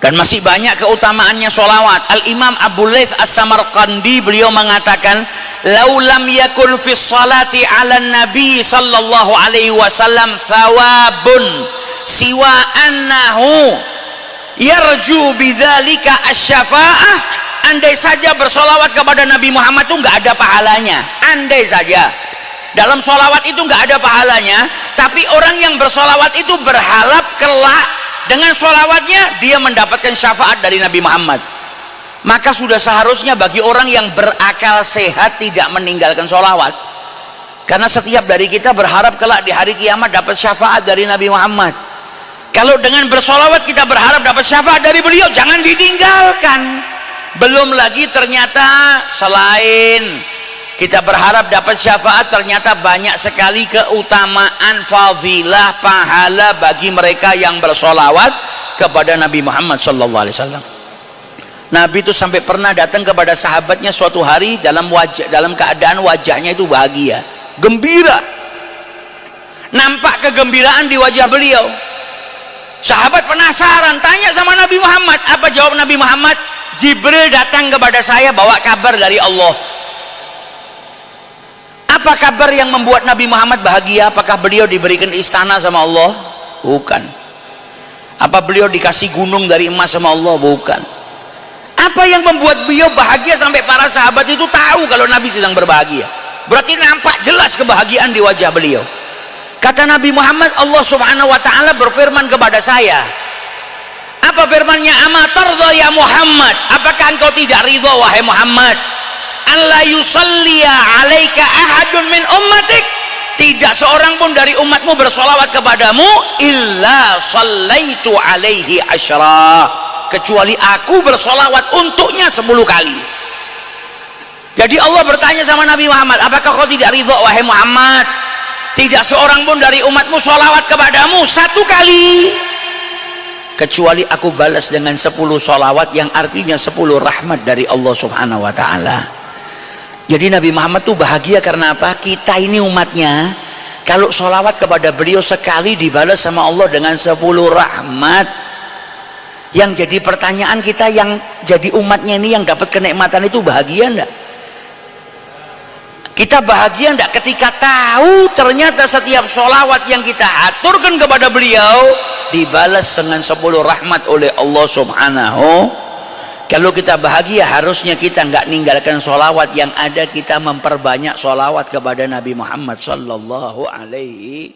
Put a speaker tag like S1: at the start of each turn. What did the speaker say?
S1: Dan masih banyak keutamaannya sholawat. Al-Imam Abu Layth As-Samarqandi beliau mengatakan, "Lau lam yakul fi sholati 'ala nabi sallallahu alaihi wasallam thawabun siwa annahu yarju bidzalika asy-syafa'ah." Andai saja bersolawat kepada Nabi Muhammad itu nggak ada pahalanya. Andai saja dalam solawat itu nggak ada pahalanya, tapi orang yang bersolawat itu berharap kelak dengan solawatnya dia mendapatkan syafaat dari Nabi Muhammad. Maka sudah seharusnya bagi orang yang berakal sehat tidak meninggalkan solawat, karena setiap dari kita berharap kelak di hari kiamat dapat syafaat dari Nabi Muhammad. Kalau dengan bersolawat kita berharap dapat syafaat dari beliau, jangan ditinggalkan. Belum lagi ternyata selain kita berharap dapat syafaat, ternyata banyak sekali keutamaan, fadilah, pahala bagi mereka yang bersolawat kepada Nabi Muhammad SAW. Nabi itu sampai pernah datang kepada sahabatnya suatu hari dalam keadaan wajahnya itu bahagia, gembira. Nampak kegembiraan di wajah beliau. Sahabat penasaran, tanya sama Nabi Muhammad. Apa jawab Nabi Muhammad? Jibril datang kepada saya bawa kabar dari Allah. Apa kabar yang membuat Nabi Muhammad bahagia? Apakah beliau diberikan istana sama Allah? Bukan. Apa beliau dikasih gunung dari emas sama Allah? Bukan. Apa yang membuat beliau bahagia sampai para sahabat itu tahu kalau Nabi sedang berbahagia? Berarti nampak jelas kebahagiaan di wajah beliau. Kata Nabi Muhammad, Allah Subhanahu wa taala berfirman kepada saya. Apa firmannya? Ama tardha ya Muhammad? Apakah engkau tidak ridha wahai Muhammad? Alla yusalliya alaika ahadun min ummatik, tidak seorang pun dari umatmu bersolawat kepadamu illa sallaitu alaihi asyra, kecuali aku bersolawat untuknya 10 kali. Jadi Allah bertanya sama Nabi Muhammad, apakah kau tidak ridha wahai Muhammad? Tidak seorang pun dari umatmu solawat kepadamu 1 kali, kecuali aku balas dengan 10 solawat, yang artinya 10 rahmat dari Allah Subhanahu wa ta'ala. Jadi Nabi Muhammad tuh bahagia karena apa? Kita ini umatnya, kalau sholawat kepada beliau sekali dibalas sama Allah dengan 10 rahmat. Yang jadi pertanyaan kita, yang jadi umatnya ini yang dapat kenikmatan itu bahagia enggak? Kita bahagia enggak ketika tahu ternyata setiap sholawat yang kita aturkan kepada beliau dibalas dengan 10 rahmat oleh Allah Subhanahu. Kalau kita bahagia, harusnya kita nggak ninggalkan sholawat, yang ada kita memperbanyak sholawat kepada Nabi Muhammad sallallahu alaihi